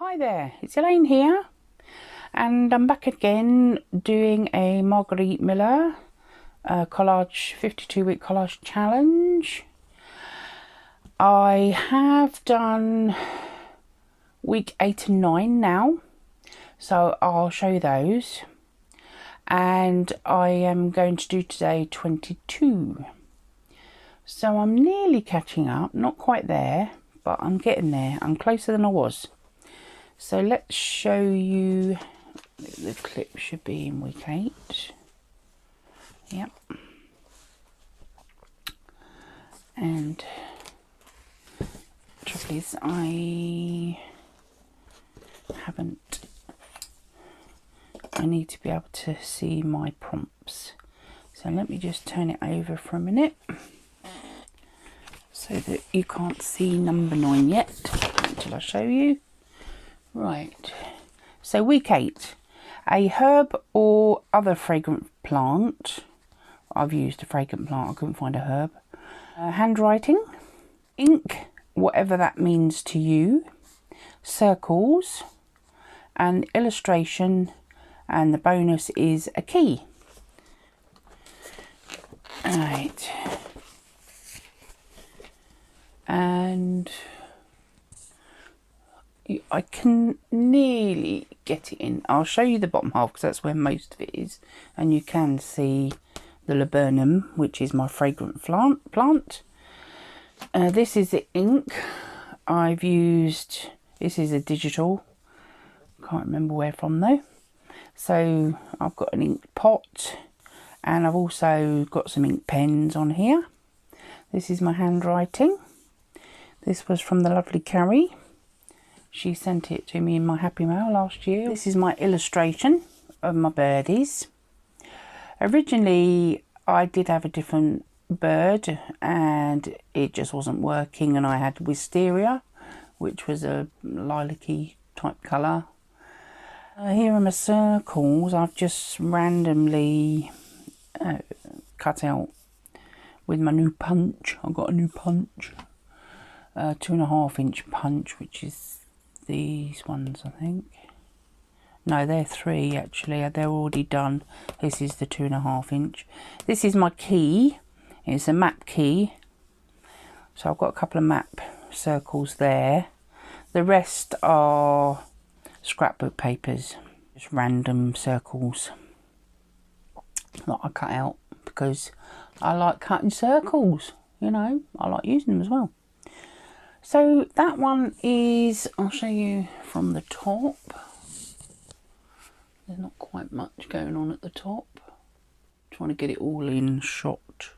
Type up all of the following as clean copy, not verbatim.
Hi there, it's Elaine here, and I'm back again doing a Margarete Mellow collage 52-week collage challenge. I have done week 8 and 9 now, so I'll show you those, and I am going to do today 22. So I'm nearly catching up, not quite there, but I'm getting there. I'm closer than I was. So let's show you, the clip should be in week 8. Yep. And trouble is I need to be able to see my prompts. So let me just turn it over for a minute so that you can't see number 9 yet until I show you. Right, so week 8, a herb or other fragrant plant. I've used a fragrant plant, I couldn't find a herb. Handwriting, ink, whatever that means to you, circles, and illustration, and the bonus is a key. Right, and I can nearly get it in. I'll show you the bottom half because that's where most of it is, and you can see the laburnum, which is my fragrant plant. This is the ink I've used. This is a digital, can't remember where from though. So I've got an ink pot, and I've also got some ink pens on here. This is my handwriting. This was from the lovely Carrie. She sent it to me in my Happy Mail last year. This is my illustration of my birdies. Originally, I did have a different bird and it just wasn't working, and I had wisteria, which was a lilac-y type colour. Here are my circles. I've just randomly cut out with my new punch. I've got a new punch, 2.5 inch punch, which is these ones, I think. No, they're 3 actually, they're already done. This is the 2.5 inch. This is my key. It's a map key, so I've got a couple of map circles there. The rest are scrapbook papers, just random circles that I cut out because I like cutting circles, you know, I like using them as well. So that one is, I'll show you from the top. There's not quite much going on at the top. Trying to get it all in shot.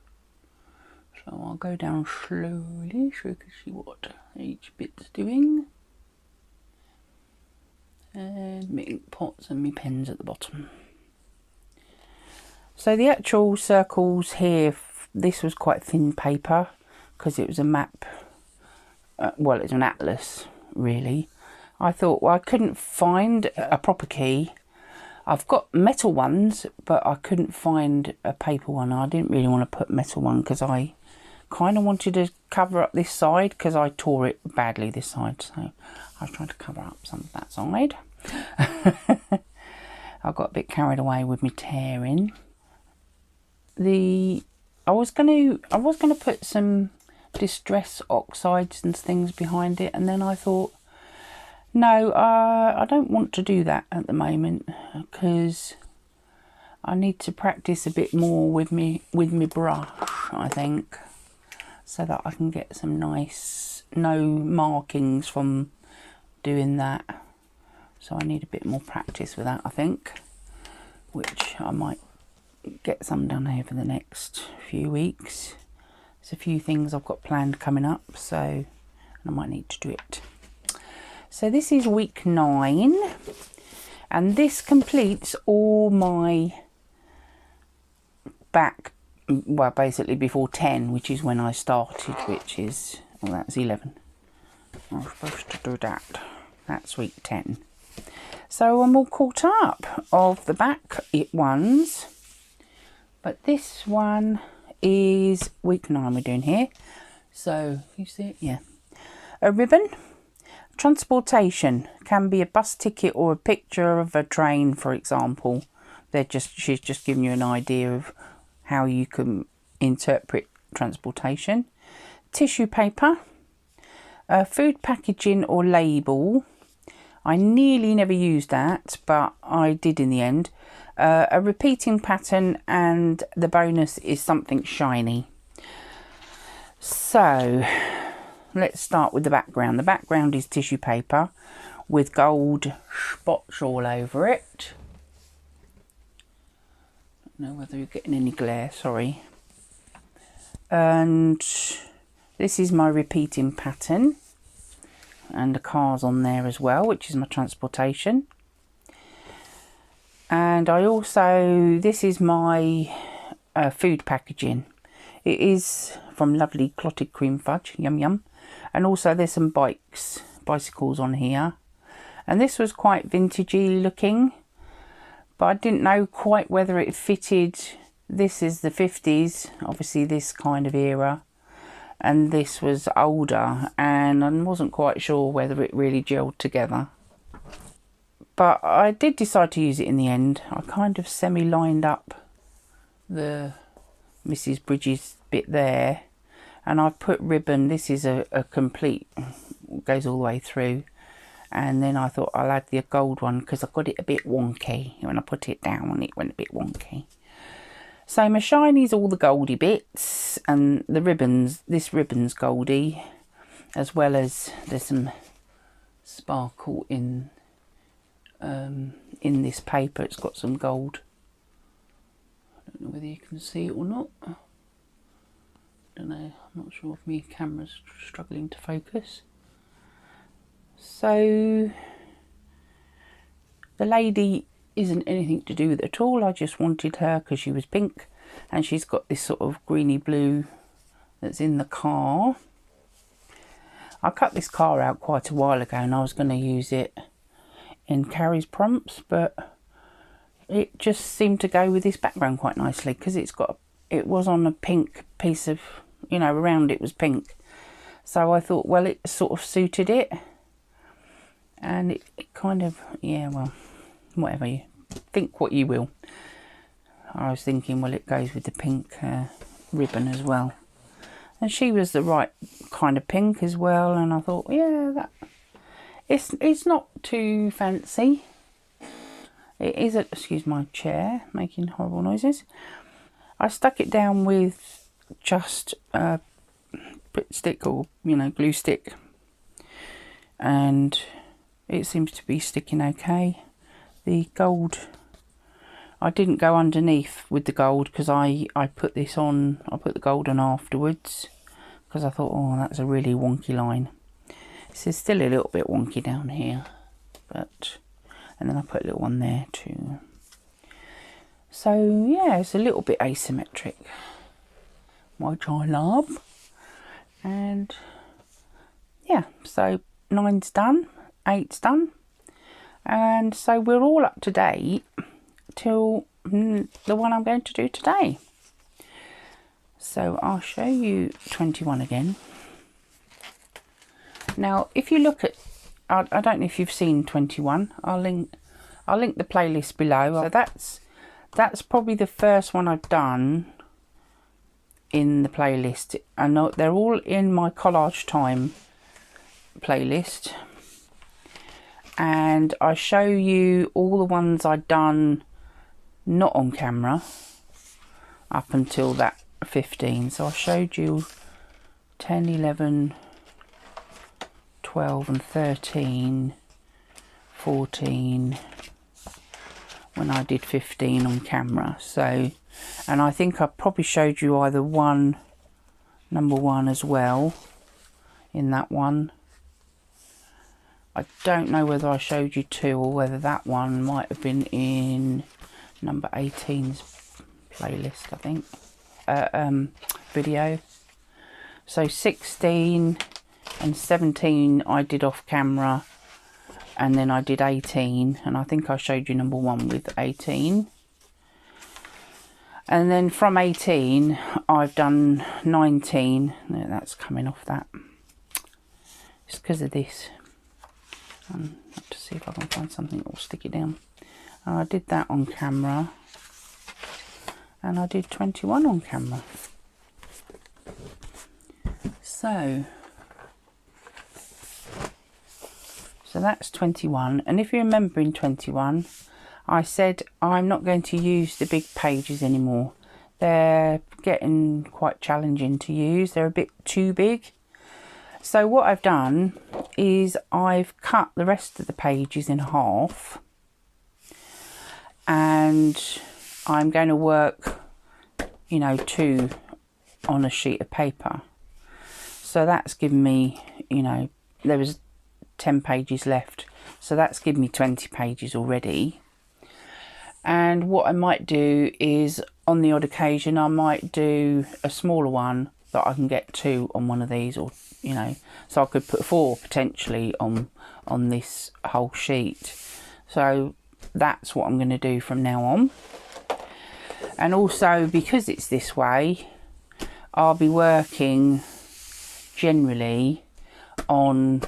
So I'll go down slowly so you can see what each bit's doing. And my ink pots and my pens at the bottom. So the actual circles here, this was quite thin paper because it was a map. Well, it's an atlas, really. I thought, well, I couldn't find a proper key. I've got metal ones, but I couldn't find a paper one. I didn't really want to put metal one because I kind of wanted to cover up this side because I tore it badly this side. So I was trying to cover up some of that side. I got a bit carried away with me tearing. I was gonna put some distress oxides and things behind it, and then I thought, no, I don't want to do that at the moment because I need to practice a bit more with me brush, I think, so that I can get some nice no markings from doing that. So I need a bit more practice with that, I think, which I might get some done over the next few weeks. There's a few things I've got planned coming up, so I might need to do it. So this is week 9, and this completes all my back, well, basically before 10, which is when I started, which is, well, that's 11. I was supposed to do that. That's week 10. So I'm all caught up of the back ones, but this one is week 9 we're doing here. So you see it, yeah. A ribbon, Transportation can be a bus ticket or a picture of a train, for example. She's just giving you an idea of how you can interpret transportation. Tissue paper, food packaging or label. I nearly never used that, but I did in the end. A repeating pattern, and the bonus is something shiny. So let's start with the background. The background is tissue paper with gold spots all over it. Don't know whether you're getting any glare, sorry. And this is my repeating pattern, and the car's on there as well, which is my transportation. And I also, this is my food packaging. It is from lovely clotted cream fudge, yum yum. And also there's some bicycles on here. And this was quite vintagey looking, but I didn't know quite whether it fitted. This is the 50s, obviously this kind of era. And this was older, and I wasn't quite sure whether it really gelled together. But I did decide to use it in the end. I kind of semi-lined up the Mrs. Bridges bit there, and I've put ribbon. This is a complete, goes all the way through. And then I thought I'll add the gold one because I got it a bit wonky. When I put it down, it went a bit wonky. So my shiny's all the goldy bits, and the ribbons, this ribbon's goldy, as well as there's some sparkle in this paper. It's got some gold. I don't know whether you can see it or not. I don't know, I'm not sure if my camera's struggling to focus. So the lady isn't anything to do with it at all. I just wanted her because she was pink, and she's got this sort of greeny blue that's in the car. I cut this car out quite a while ago, and I was going to use it in Carrie's prompts, but it just seemed to go with this background quite nicely because it was on a pink piece of, you know, around it was pink. So I thought, well, it sort of suited it, and it kind of, yeah, well, whatever, you think what you will. I was thinking, well, it goes with the pink ribbon as well, and she was the right kind of pink as well, and I thought, yeah, that it's not too fancy. It is excuse my chair making horrible noises. I stuck it down with just Pritt stick, or, you know, glue stick, and it seems to be sticking okay. The gold, I didn't go underneath with the gold because I put this on, I put the gold on afterwards because I thought, oh, that's a really wonky line. This is still a little bit wonky down here, but, and then I put a little one there too. So yeah, it's a little bit asymmetric, which I love. And yeah, so 9's done, 8's done. And so we're all up to date till the one I'm going to do today. So I'll show you 21 again. Now, if you look at, I don't know if you've seen 21. I'll link the playlist below. So that's probably the first one I've done in the playlist. I know they're all in my collage time playlist, and I show you all the ones I've done not on camera up until that 15. So I showed you 10, 11, 12 and 13, 14 when I did 15 on camera. So, and I think I probably showed you either number one as well in that one. I don't know whether I showed you 2 or whether that one might have been in number 18's playlist, I think, video. So 16 and 17 I did off camera, and then I did 18, and I think I showed you number 1 with 18. And then from 18 I've done 19. No, that's coming off that. It's because of this. Have to see if I can find something that will stick it down. And I did that on camera, and I did 21 on camera. So that's 21, and if you remember in 21 I said I'm not going to use the big pages anymore. They're getting quite challenging to use, they're a bit too big. So what I've done is I've cut the rest of the pages in half, and I'm going to work, you know, 2 on a sheet of paper. So that's given me, you know, there was 10 pages left, so that's given me 20 pages already. And what I might do is, on the odd occasion, I might do a smaller one that I can get 2 on one of these, or, you know, so I could put 4 potentially on this whole sheet. So that's what I'm going to do from now on. And also, because it's this way, I'll be working generally on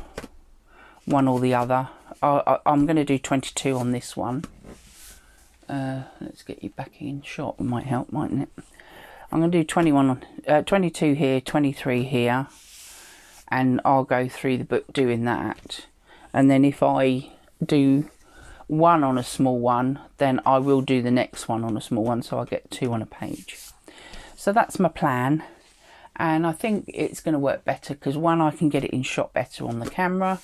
one or the other. I'm going to do 22 on this one. Let's get you back in shot, it might help, mightn't it? I'm going to do 22 here, 23 here, and I'll go through the book doing that. And then if I do 1 on a small one, then I will do the next one on a small one, so I get 2 on a page. So that's my plan, and I think it's going to work better because, one, I can get it in shot better on the camera,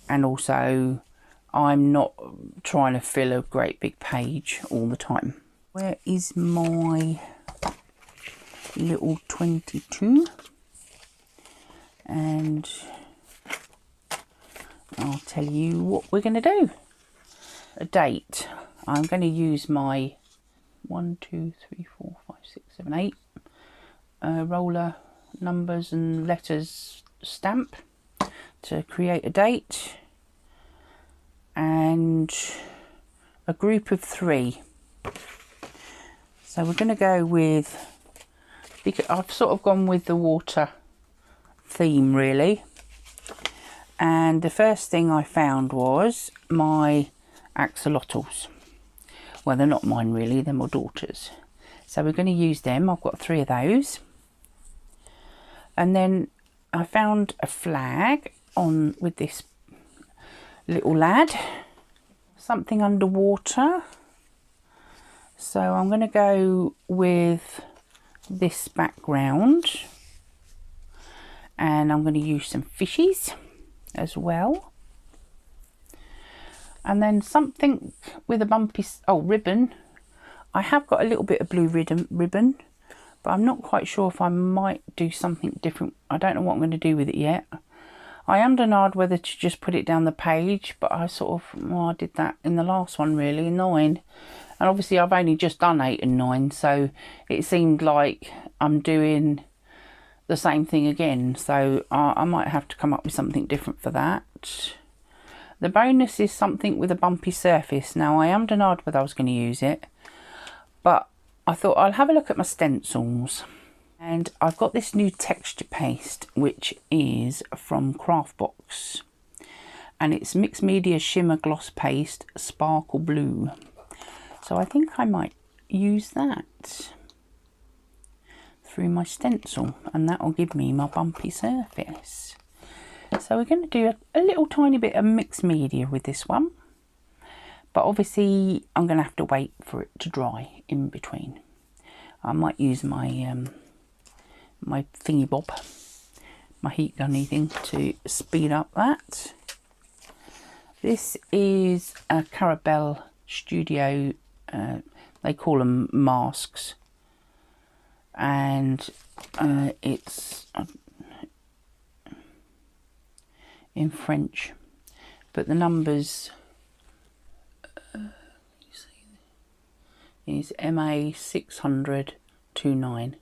and also I'm not trying to fill a great big page all the time. Where is my little 22? And I'll tell you what we're going to do. A date. I'm going to use my 1, 2, 3, 4, 5, 6, 7, 8 roller numbers and letters stamp to create a date, and a group of 3. So we're going to go with, I've sort of gone with the water theme really, and the first thing I found was my axolotls. Well, they're not mine really, they're my daughter's. So we're going to use them. I've got 3 of those. And then I found a flag on with this little lad, something underwater. So I'm going to go with this background, and I'm going to use some fishies as well. And then something with a bumpy, ribbon. I have got a little bit of blue ribbon, but I'm not quite sure if I might do something different. I don't know what I'm going to do with it yet. I ummed whether to just put it down the page, but I sort of, I did that in the last one really, 9. And obviously I've only just done 8 and 9, so it seemed like I'm doing the same thing again. So I might have to come up with something different for that. The bonus is something with a bumpy surface. Now I ummed whether I was going to use it, but I thought I'll have a look at my stencils. And I've got this new texture paste, which is from Craftbox, and it's Mixed Media Shimmer Gloss Paste Sparkle Blue. So I think I might use that through my stencil, and that will give me my bumpy surface. So we're going to do a little tiny bit of mixed media with this one, but obviously I'm going to have to wait for it to dry in between. I might use my my thingy bob, my heat gunny thing, to speed up that. This is a Carabelle Studio, they call them masks, and it's in French, but the numbers is MA60029,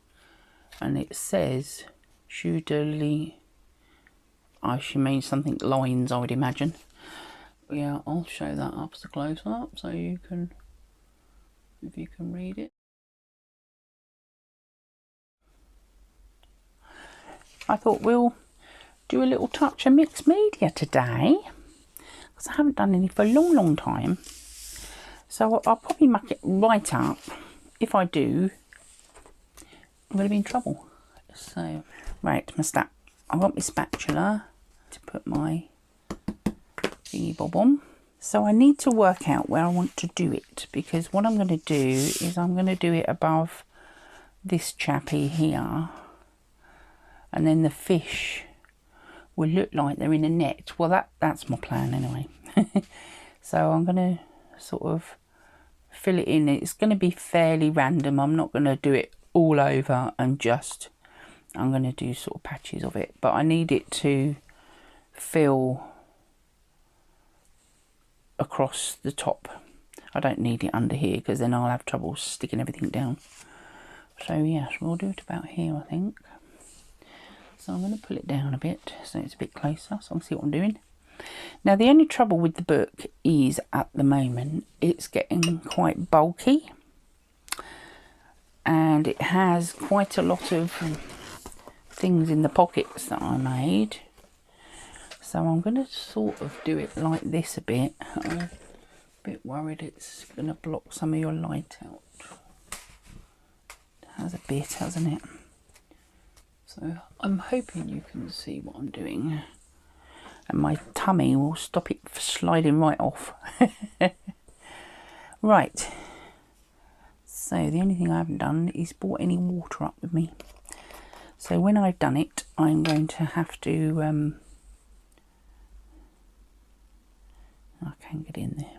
and it says Chattylaine. She means something lines, I would imagine. Yeah, I'll show that up as a close up so you can, if you can read it. I thought we'll do a little touch of mixed media today, because I haven't done any for a long time. So I'll probably muck it right up. If I do, I'm going to be in trouble. So, right, I've got my spatula to put my thingy bob on. So I need to work out where I want to do it, because what I'm going to do is I'm going to do it above this chappy here, and then the fish will look like they're in a net. Well, that's my plan anyway. So I'm going to sort of fill it in. It's going to be fairly random. I'm not going to do it all over and just, I'm going to do sort of patches of it, but I need it to fill across the top. I don't need it under here because then I'll have trouble sticking everything down. So yes, we'll do it about here, I think. So I'm going to pull it down a bit so it's a bit closer so I can see what I'm doing. Now the only trouble with the book is at the moment it's getting quite bulky, and it has quite a lot of things in the pockets that I made. So I'm going to sort of do it like this a bit. I'm a bit worried it's going to block some of your light out. It has a bit, hasn't it? So I'm hoping you can see what I'm doing. And my tummy will stop it sliding right off. Right. So the only thing I haven't done is brought any water up with me. So when I've done it, I'm going to have to... I can get in there.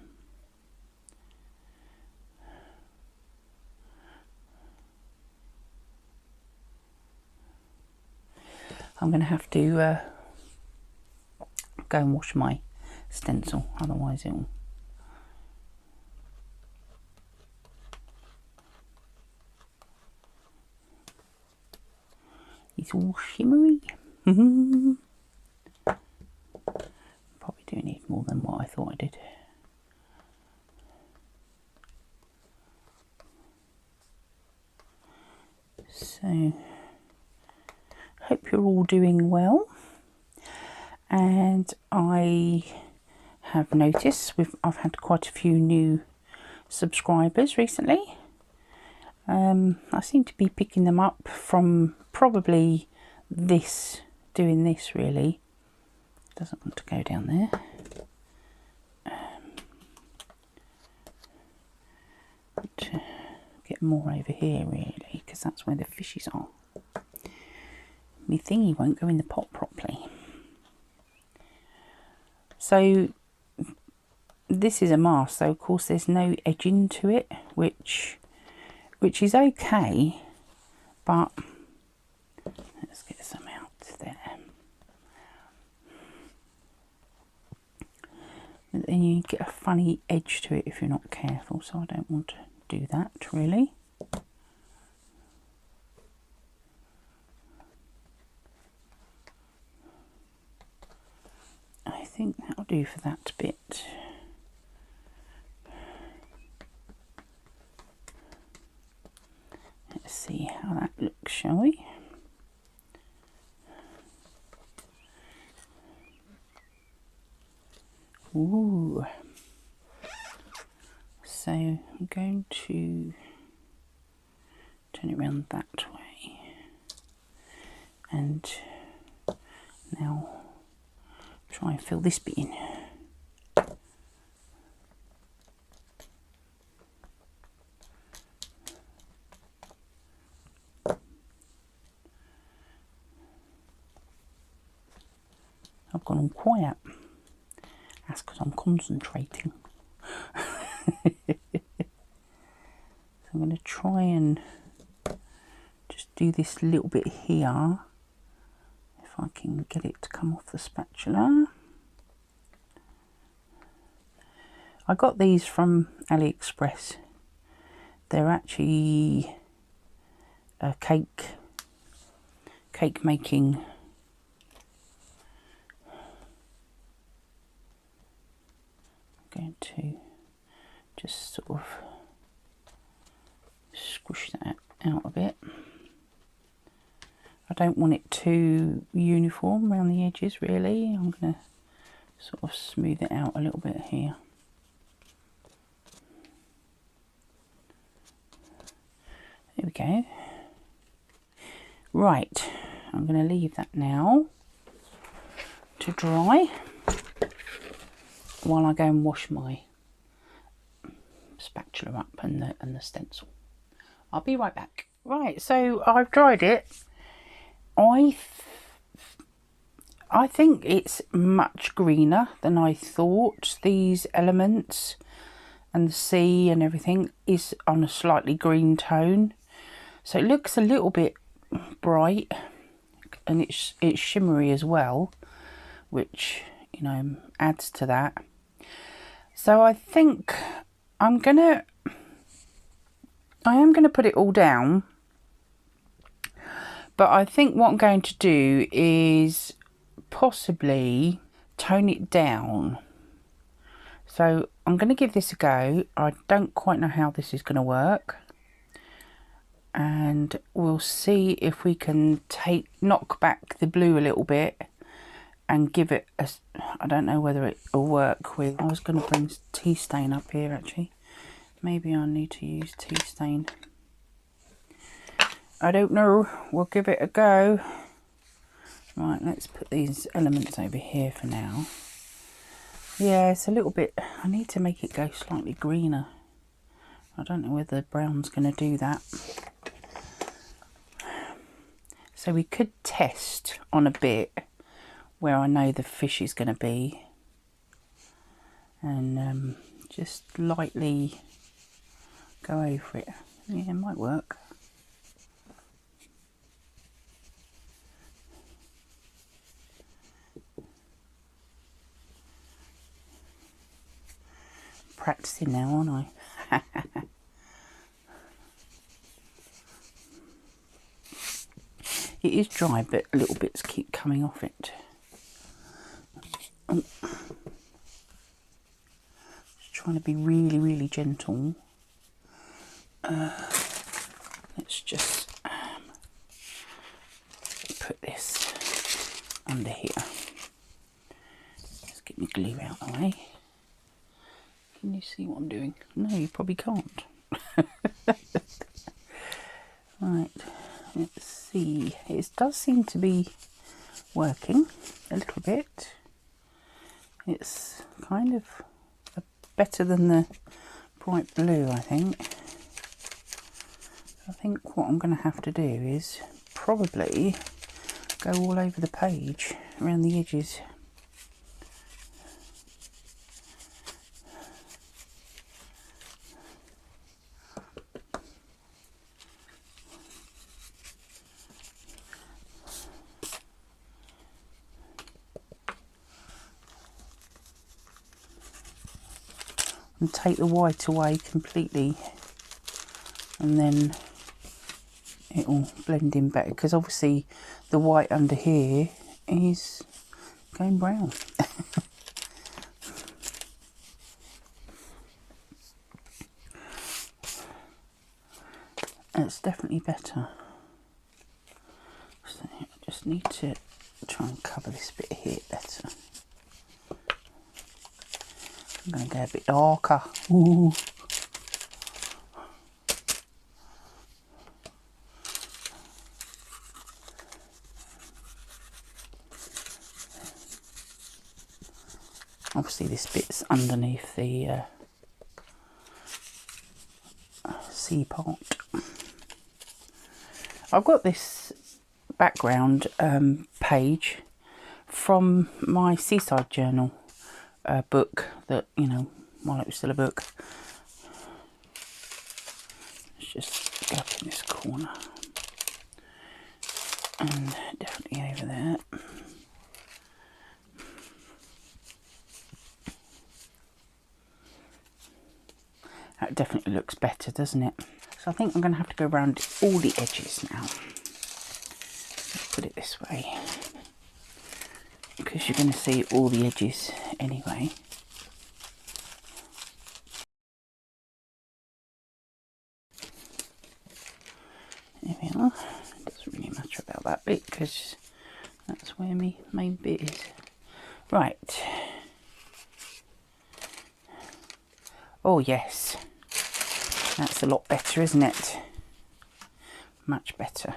I'm going to have to go and wash my stencil, otherwise it'll... It's all shimmery. Probably do need more than what I thought I did. So, hope you're all doing well. And I have noticed I've had quite a few new subscribers recently. I seem to be picking them up from probably doing this really. Doesn't want to go down there. To get more over here really, because that's where the fishes are. My thingy won't go in the pot properly. So this is a mask, so of course there's no edging to it, which is okay, but let's get some out there. But then you get a funny edge to it if you're not careful, so I don't want to do that really. I think that'll do for that bit. Let's see how that looks, shall we? Ooh. So I'm going to turn it around that way, and now try and fill this bit in. I've gone all quiet. That's because I'm concentrating. So I'm going to try and just do this little bit here. If I can get it to come off the spatula. I got these from AliExpress. They're actually a cake making. I'm going to just sort of squish that out a bit. I don't want it too uniform around the edges really. I'm going to sort of smooth it out a little bit here. There we go. Right, I'm going to leave that now to dry while I go and wash my spatula up and the stencil. I'll be right back. Right, so I've dried it. I think it's much greener than I thought. These elements and the sea and everything is on a slightly green tone, so it looks a little bit bright, and it's shimmery as well, which, you know, adds to that. So I think I am gonna put it all down, but I think what I'm going to do is possibly tone it down. So I'm going to give this a go. I don't quite know how this is going to work, and we'll see if we can knock back the blue a little bit and give it a, I don't know whether it will work with, I was going to bring tea stain up here actually. Maybe I need to use tea stain. I don't know. We'll give it a go. Right, let's put these elements over here for now. Yeah, it's a little bit, I need to make it go slightly greener. I don't know whether the brown's going to do that. So we could test on a bit where I know the fish is going to be, and just lightly go over it. Yeah, it might work. Practicing now, aren't I? It is dry, but little bits keep coming off it. Oh. Just trying to be really, really gentle. Let's just put this under here. Let's get my glue out of the way. Can you see what I'm doing? No, you probably can't. Right, let's see. It does seem to be working a little bit. It's kind of better than the bright blue, I think. I think what I'm going to have to do is probably go all over the page, around the edges. And take the white away completely, and then it will blend in better, because obviously the white under here is going brown. It's definitely better. So I just need to try and cover this bit here better. I'm going to go a bit darker. Ooh. Obviously this bit's underneath the sea part. I've got this background page from my Seaside Journal book that, you know, while it was still a book. Let's just go up in this corner and definitely over there. That definitely looks better, doesn't it? So I think I'm going to have to go around all the edges now. Let's put it this way, because you're going to see all the edges anyway. There we are. It doesn't really matter about that bit, because that's where my main bit is. Right, Oh yes, that's a lot better, isn't it? Much better.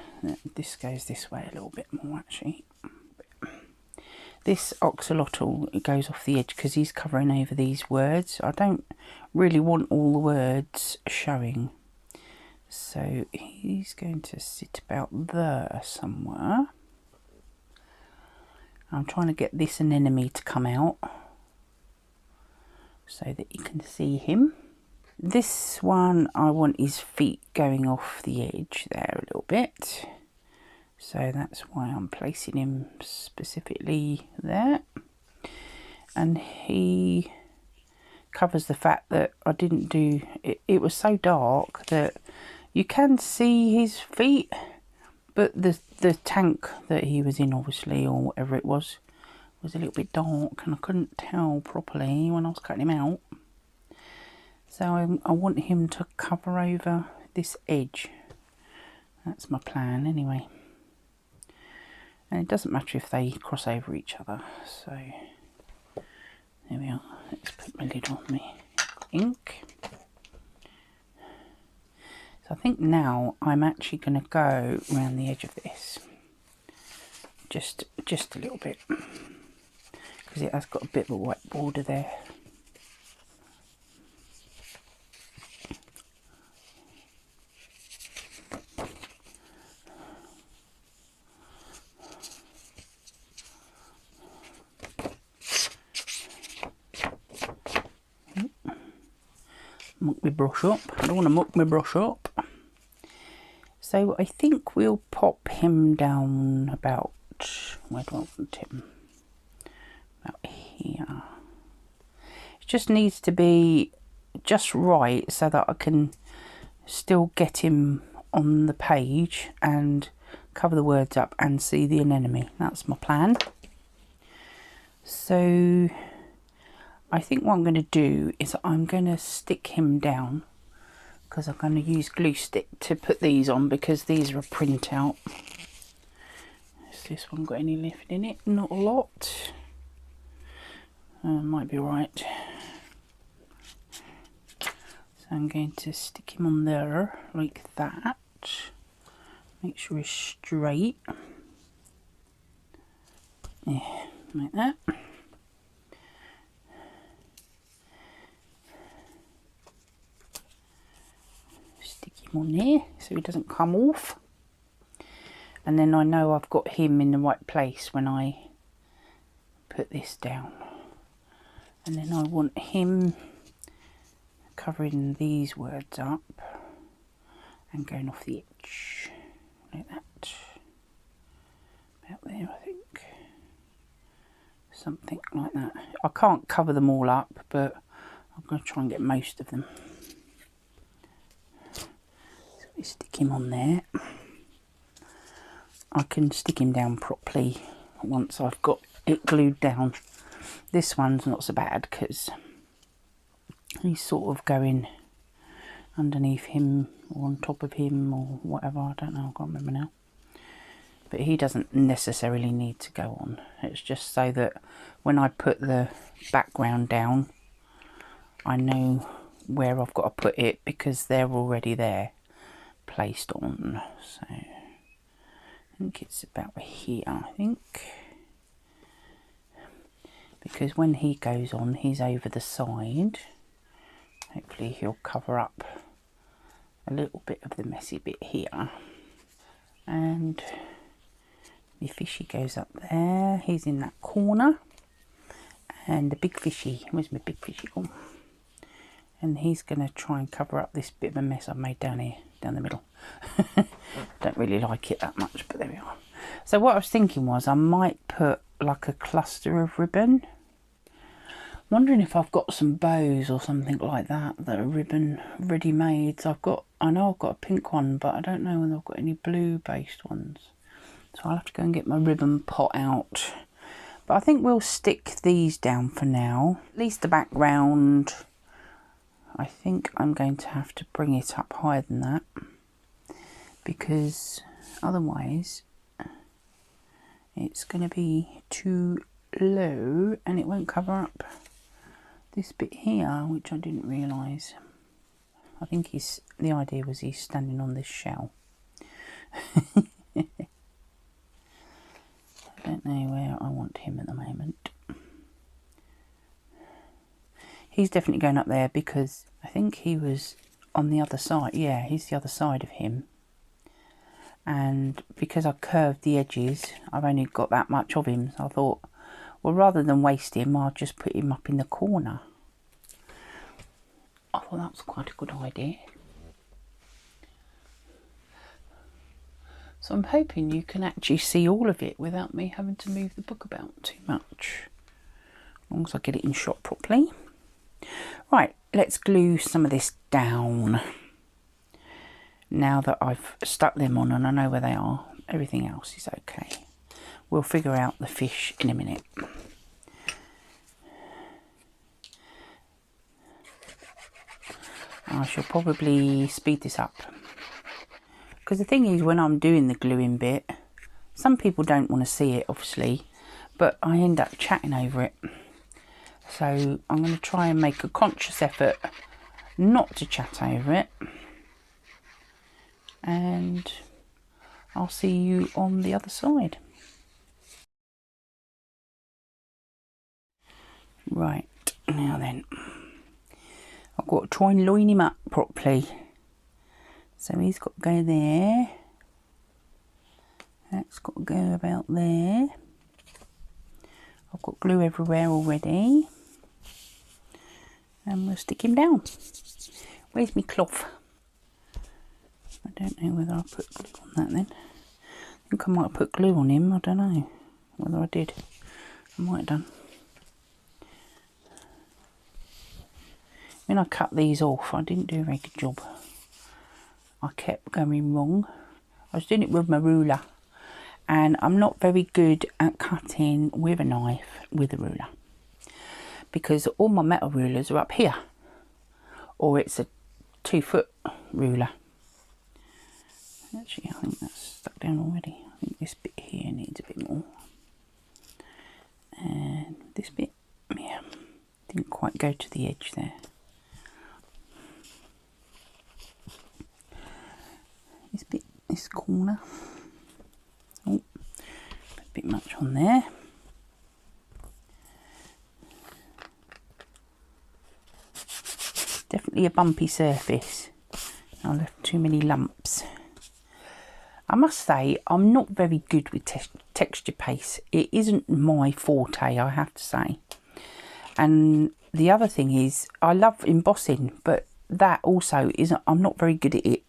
This goes this way a little bit more actually. This oxalotl, it goes off the edge because he's covering over these words. I don't really want all the words showing. So he's going to sit about there somewhere. I'm trying to get this anemone to come out so that you can see him. This one, I want his feet going off the edge there a little bit. So that's why I'm placing him specifically there. And he covers the fact that I didn't do it. It was so dark that you can see his feet, but the tank that he was in, obviously, or whatever it was a little bit dark, and I couldn't tell properly when I was cutting him out. So I want him to cover over this edge. That's my plan anyway. And it doesn't matter if they cross over each other. So there we are. Let's put my lid on the ink. So I think now I'm actually going to go around the edge of this. Just a little bit. Because it has got a bit of a white border there. Muck my brush up. I don't want to muck my brush up. So I think we'll pop him down about, where do I want him? About here. It just needs to be just right so that I can still get him on the page and cover the words up and see the anemone. That's my plan. So I think what I'm going to do is I'm going to stick him down, because I'm going to use glue stick to put these on, because these are a printout. Has this one got any lift in it? Not a lot. Might be right. So I'm going to stick him on there like that. Make sure he's straight. Yeah, like that. On there so he doesn't come off, and then I know I've got him in the right place when I put this down. And then I want him covering these words up and going off the edge like that, about there, I think, something like that. I can't cover them all up, but I'm going to try and get most of them. Stick him on there. I can stick him down properly once I've got it glued down. This one's not so bad because he's sort of going underneath him or on top of him or whatever. I don't know, I can't remember now. But he doesn't necessarily need to go on. It's just so that when I put the background down, I know where I've got to put it because they're already there, placed on. So I think it's about here, I think, because when he goes on, he's over the side. Hopefully he'll cover up a little bit of the messy bit here. And the fishy goes up there, he's in that corner. And the big fishy, where's my big fishy gone? And he's going to try and cover up this bit of a mess I've made down here, down the middle. Don't really like it that much, but there we are. So what I was thinking was I might put like a cluster of ribbon. Wondering if I've got some bows or something like that that are ribbon ready made. So I know I've got a pink one, but I don't know whether I've got any blue based ones. So I'll have to go and get my ribbon pot out. But I think we'll stick these down for now. At least the background, I think I'm going to have to bring it up higher than that, because otherwise it's going to be too low and it won't cover up this bit here, which I didn't realise. I think the idea was he's standing on this shell. I don't know where I want him at the moment. He's definitely going up there because I think he was on the other side. Yeah, he's the other side of him. And because I curved the edges, I've only got that much of him. So I thought, well, rather than waste him, I'll just put him up in the corner. I thought that was quite a good idea. So I'm hoping you can actually see all of it without me having to move the book about too much. As long as I get it in shot properly. Right, let's glue some of this down. Now that I've stuck them on and I know where they are, everything else is okay. We'll figure out the fish in a minute. I shall probably speed this up. Because the thing is, when I'm doing the gluing bit, some people don't want to see it, obviously, but I end up chatting over it. So I'm going to try and make a conscious effort not to chat over it. And I'll see you on the other side. Right, now then, I've got to try and line him up properly. So he's got to go there. That's got to go about there. I've got glue everywhere already. And we'll stick him down. Where's my cloth? I don't know whether I put glue on that then. I think I might have put glue on him. I don't know whether I did. I might have done. When I cut these off, I didn't do a very good job. I kept going wrong. I was doing it with my ruler. And I'm not very good at cutting with a knife with a ruler. Because all my metal rulers are up here. Or it's a 2-foot ruler. Actually, I think that's stuck down already. I think this bit here needs a bit more. And this bit, yeah, didn't quite go to the edge there. This bit, this corner. Oh, a bit much on there. Definitely a bumpy surface. I left too many lumps. I must say, I'm not very good with texture paste. It isn't my forte, I have to say. And the other thing is, I love embossing, but that also isn't, I'm not very good at it.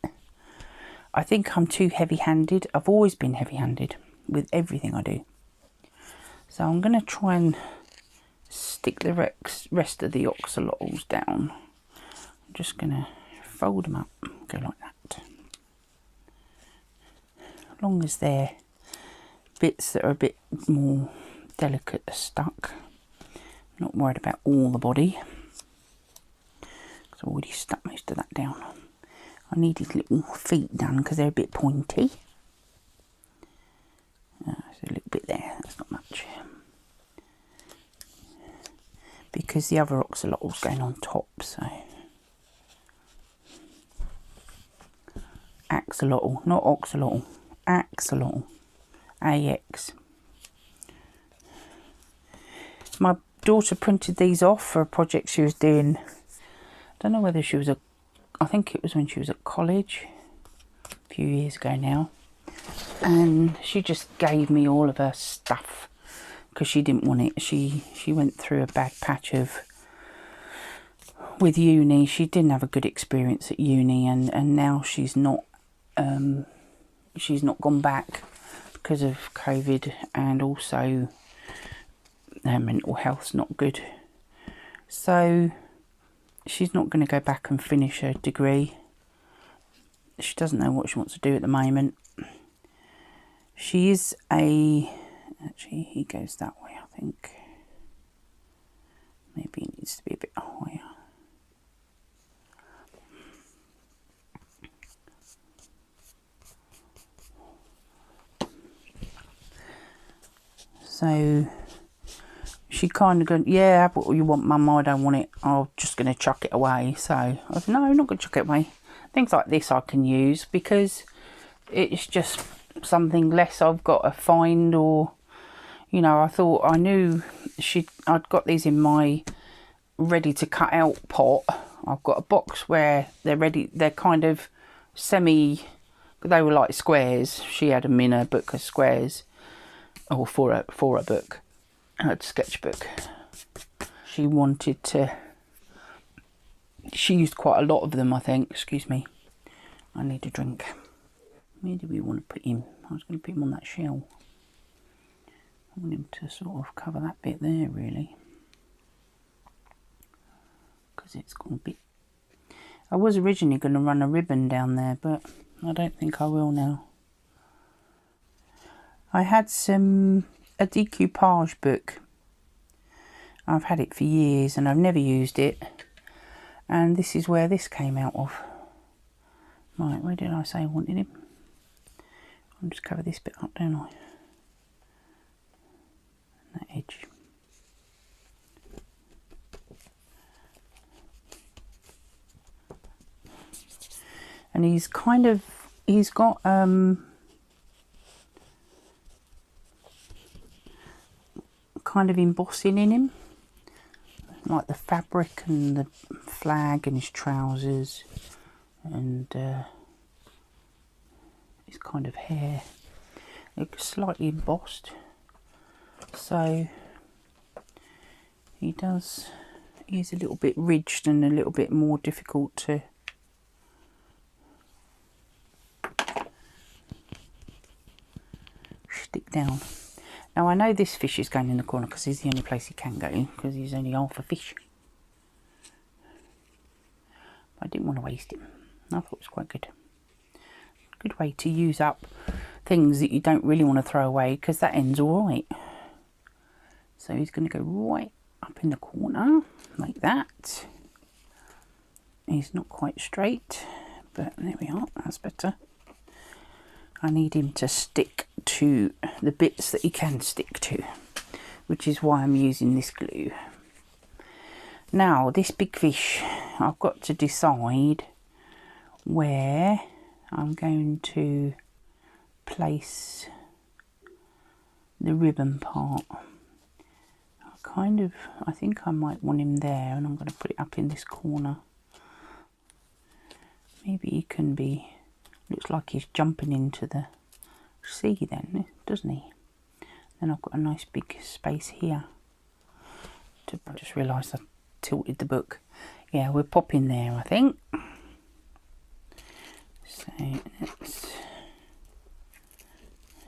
I think I'm too heavy-handed. I've always been heavy-handed with everything I do. So I'm going to try and stick the rest of the oxalotls down. I'm just going to fold them up, go like that. As long as they're bits that are a bit more delicate are stuck. I'm not worried about all the body. Because I've already stuck most of that down. I need his little feet done because they're a bit pointy. There's a little bit there, that's not much. Because the other oxalotl's going on top, so. Axolotl, not oxalotl. Axolotl. AX. My daughter printed these off for a project she was doing. I don't know whether she was I think it was when she was at college. A few years ago now. And she just gave me all of her stuff. Because she didn't want it. She went through a bad patch with uni. She didn't have a good experience at uni. And now she's not gone back because of COVID, and also her mental health's not good, so she's not going to go back and finish her degree. She doesn't know what she wants to do at the moment. She is actually he goes that way, I think. Maybe he needs to be a bit higher. So she kind of going, yeah, have what you want, Mum, I don't want it, I'm just going to chuck it away. So I said, no, I'm not going to chuck it away. Things like this I can use because it's just something less I've got to find, or, you know, I thought I knew I'd got these in my ready to cut out pot. I've got a box where they're kind of they were like squares. She had them in her book as squares, or for a book, her sketchbook. She used quite a lot of them, I think. Excuse me, I need a drink. Where do we want to put him? I was going to put him on that shell. I want him to sort of cover that bit there, really, because it's got a bit. I was originally going to run a ribbon down there, but I don't think I will now. I had a decoupage book. I've had it for years and I've never used it, and this is where this came out of. Right, where did I say I wanted him? I'll just cover this bit up, don't I? That edge. And he's got kind of embossing in him, like the fabric and the flag and his trousers, and his kind of hair. It's slightly embossed, so he's a little bit ridged and a little bit more difficult to stick down. Now I know this fish is going in the corner because he's the only place he can go, because he's only half a fish. But I didn't want to waste him. I thought it was quite good. Good way to use up things that you don't really want to throw away, because that end's all right. So he's going to go right up in the corner like that. He's not quite straight, but there we are, that's better. I need him to stick to the bits that he can stick to, which is why I'm using this glue. Now this big fish, I've got to decide where I'm going to place the ribbon part. I think I might want him there, and I'm going to put it up in this corner. Maybe he can be, looks like he's jumping into the sea then, doesn't he? Then I've got a nice big space here. I just realised I tilted the book. Yeah, we're popping there, I think. So let's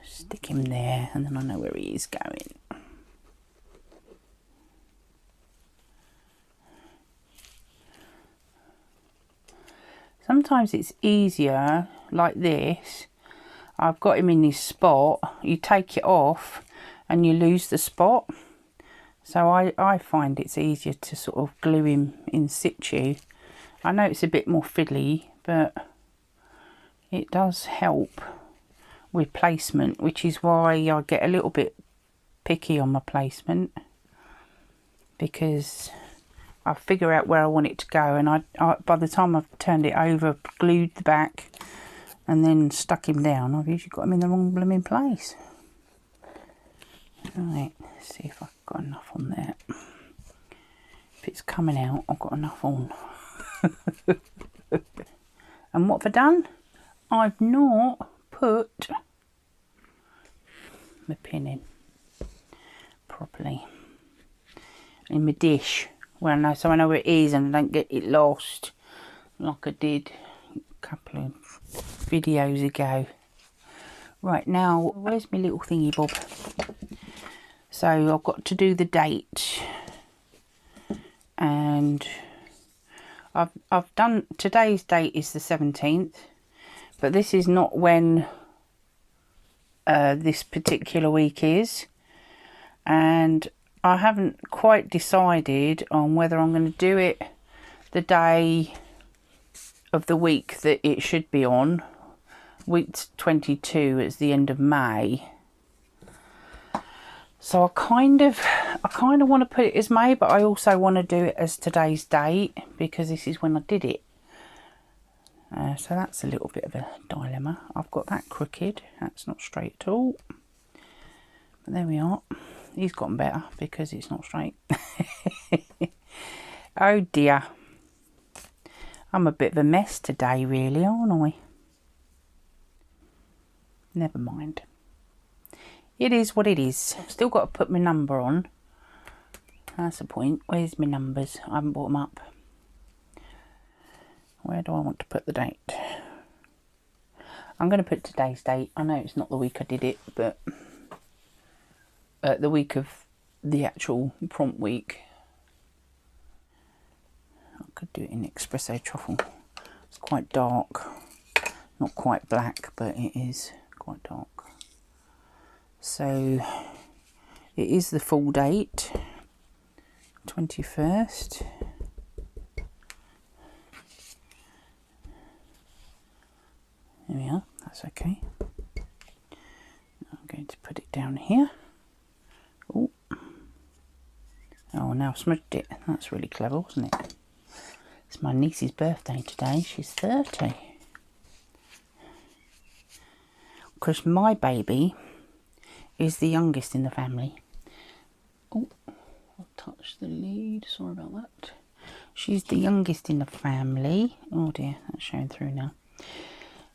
stick him there, and then I know where he is going. Sometimes it's easier like this. I've got him in his spot. You take it off and you lose the spot. So I find it's easier to sort of glue him in situ. I know it's a bit more fiddly, but it does help with placement, which is why I get a little bit picky on my placement, because I figure out where I want it to go, and I by the time I've turned it over, glued the back and then stuck him down, I've usually got him in the wrong blooming place. Right, let's see if I've got enough on there. If it's coming out, I've got enough on. And what have I done? I've not put the pin in properly in my dish. Well, no, so I know where it is and I don't get it lost like I did a couple of videos ago. Right, now where's my little thingy bob? So I've got to do the date, and I've done, today's date is the 17th, but this is not when this particular week is, and I haven't quite decided on whether I'm going to do it the day of the week that it should be on. Week 22 is the end of May. So I kind of I kind of want to put it as May, but I also want to do it as today's date because this is when I did it. So that's a little bit of a dilemma. I've got that crooked. That's not straight at all. But there we are. He's gotten better because it's not straight. Oh dear. I'm a bit of a mess today, really, aren't I? Never mind. It is what it is. I've still got to put my number on. That's the point. Where's my numbers? I haven't brought them up. Where do I want to put the date? I'm going to put today's date. I know it's not the week I did it, but the week of the actual prompt week. I could do it in espresso truffle. It's quite dark. Not quite black, but it is quite dark. So it is the full date, 21st. There we are, that's okay. I'm going to put it down here. Oh, now I've smudged it. That's really clever, wasn't it? It's my niece's birthday today. She's 30. Because my baby is the youngest in the family. Oh, I've touched the lead. Sorry about that. She's the youngest in the family. Oh dear, that's showing through now.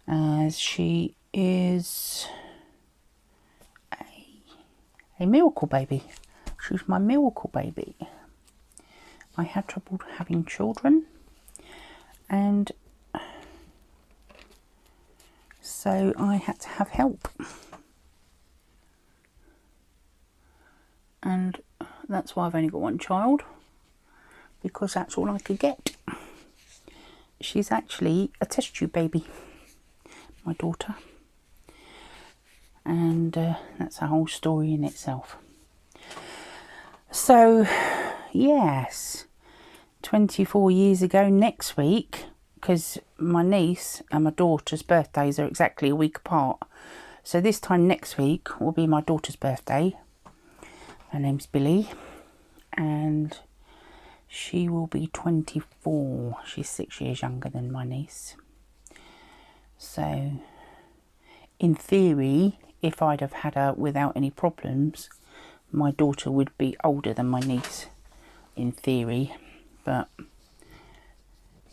As she is a miracle baby. She's my miracle baby. I had trouble having children, and so I had to have help. And that's why I've only got one child, because that's all I could get. She's actually a test tube baby, my daughter, and that's a whole story in itself. So yes, 24 years ago next week, because my niece and my daughter's birthdays are exactly a week apart, so this time next week will be my daughter's birthday. Her name's Billy, and she will be 24. She's 6 years younger than my niece. So, in theory, if I'd have had her without any problems, my daughter would be older than my niece, in theory. But,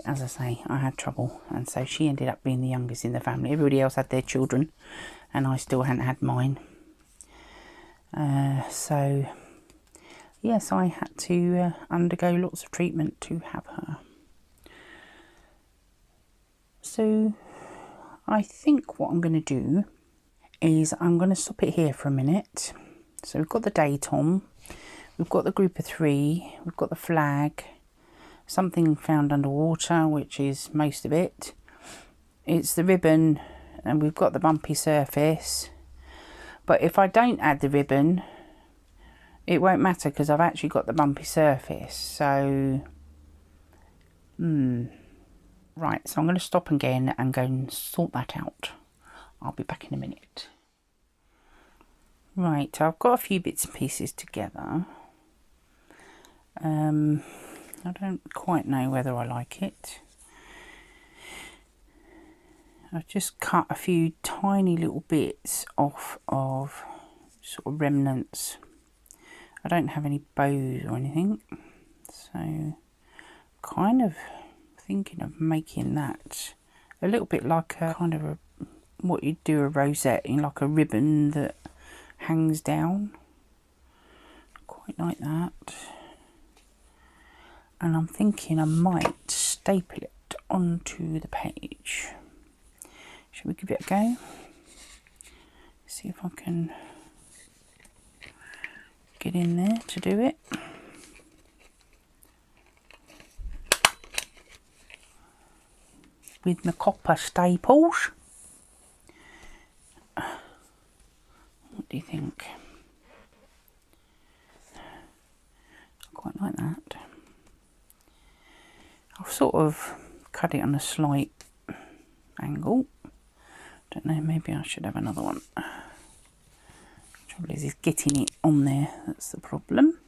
as I say, I had trouble, and so she ended up being the youngest in the family. Everybody else had their children, and I still hadn't had mine. So, yes, I had to undergo lots of treatment to have her. So, I think what I'm going to do is I'm going to stop it here for a minute. So we've got the date on, we've got the group of 3, we've got the flag, something found underwater, which is most of it. It's the ribbon, and we've got the bumpy surface. But if I don't add the ribbon, it won't matter because I've actually got the bumpy surface. So, right, so I'm going to stop again and go and sort that out. I'll be back in a minute. Right, I've got a few bits and pieces together. I don't quite know whether I like it. I've just cut a few tiny little bits off of sort of remnants. I don't have any bows or anything, so kind of thinking of making that a little bit like a kind of what you'd do a rosette in, like a ribbon that hangs down. Quite like that. And I'm thinking I might staple it onto the page. Shall we give it a go? See if I can get in there to do it. With my copper staples. What do you think? I quite like that. I've sort of cut it on a slight angle. Don't know, maybe I should have another one. The trouble is getting it on there, that's the problem.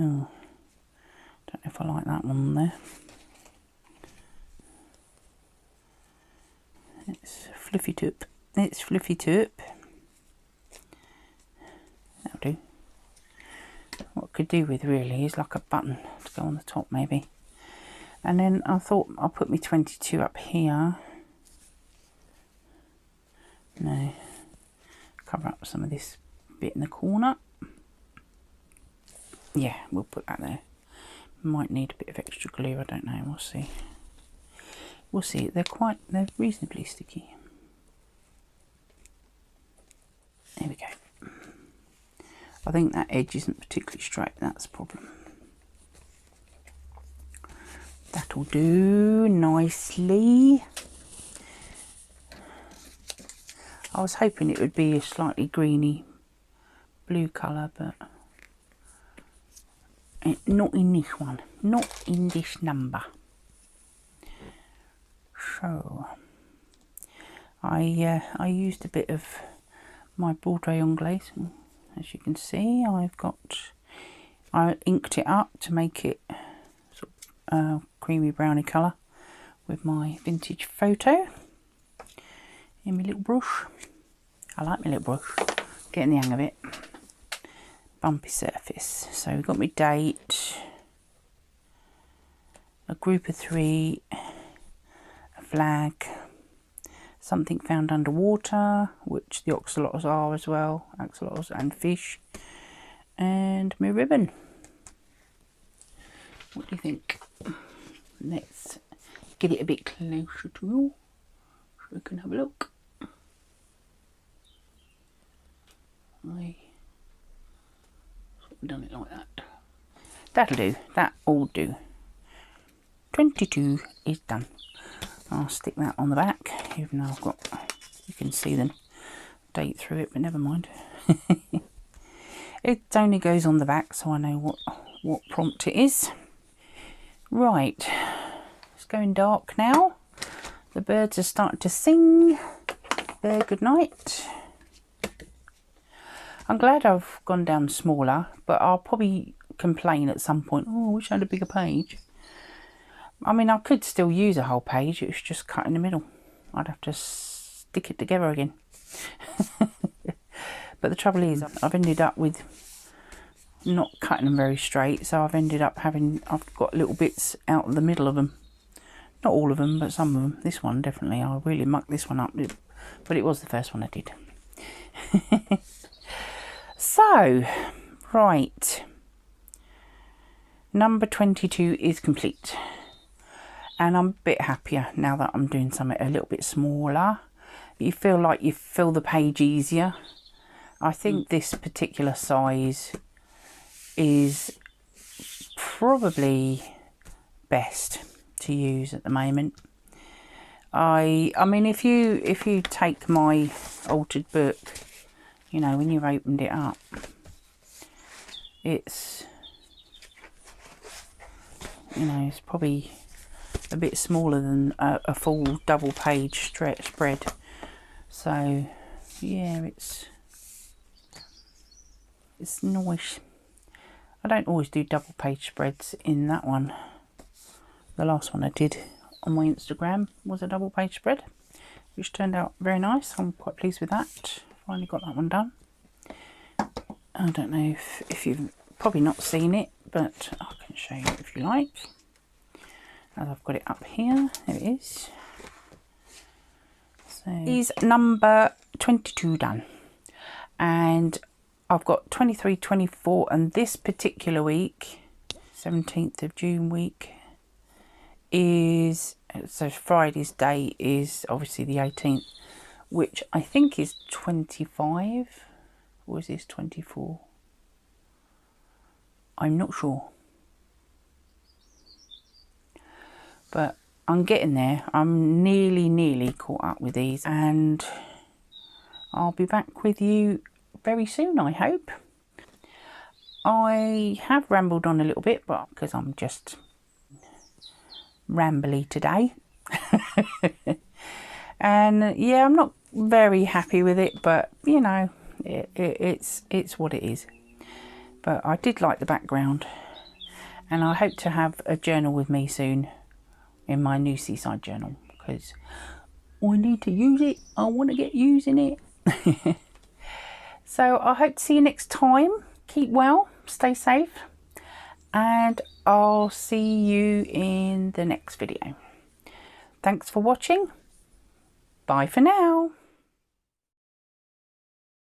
Oh, don't know if I like that one there. It's fluffy tip. It's fluffy tip. That'll do. What I could do with really is like a button to go on the top maybe. And then I thought I'll put my 22 up here. No. Cover up some of this bit in the corner. Yeah, we'll put that there. Might need a bit of extra glue, I don't know, we'll see. We'll see. They're reasonably sticky. There we go. I think that edge isn't particularly straight, that's the problem. That'll do nicely. I was hoping it would be a slightly greeny blue colour, but not in this one. Not in this number. So I used a bit of my Bordeaux Anglaise. As you can see, I inked it up to make it sort of creamy browny colour with my vintage photo in my little brush. I like my little brush, getting the hang of it. Bumpy surface. So we've got my date, a group of 3, a flag, something found underwater, which the oxalots are as well, axolotls and fish, and my ribbon. What do you think? Let's get it a bit closer to you so we can have a look. I've done it like that. That'll do. That'll do. 22 is done. I'll stick that on the back, even though I've got, you can see the date through it, but never mind. It only goes on the back, so I know what prompt it is. Right, it's going dark now. The birds are starting to sing their good night. I'm glad I've gone down smaller, but I'll probably complain at some point, oh, I wish I had a bigger page. I mean, I could still use a whole page, it's just cut in the middle. I'd have to stick it together again. But the trouble is, I've ended up with not cutting them very straight, so I've ended up I've got little bits out of the middle of them. Not all of them, but some of them. This one, definitely. I really mucked this one up, but it was the first one I did. So, right. Number 22 is complete. And I'm a bit happier now that I'm doing something a little bit smaller. You feel like you fill the page easier. I think this particular size is probably best to use at the moment. I mean, if you take my altered book, you know, when you've opened it up, it's, you know, it's probably a bit smaller than a full double page spread. So yeah, it's nice. I don't always do double page spreads in that one. The last one I did on my Instagram was a double page spread, which turned out very nice. I'm quite pleased with that. Finally got that one done. I don't know if you've probably not seen it, but I can show you if you like. As I've got it up here, there it is. So is number 22 done, and I've got 23, 24, and this particular week, 17th of June week, is, so Friday's day is obviously the 18th, which I think is 25, or is this 24? I'm not sure. But I'm getting there. I'm nearly caught up with these, and I'll be back with you very soon, I hope. I have rambled on a little bit, but because I'm just rambly today. And yeah, I'm not very happy with it, but you know, it's what it is. But I did like the background. And I hope to have a journal with me soon in my new seaside journal, because I need to use it. I want to get using it. So I hope to see you next time. Keep well, stay safe, and I'll see you in the next video. Thanks for watching. Bye for now.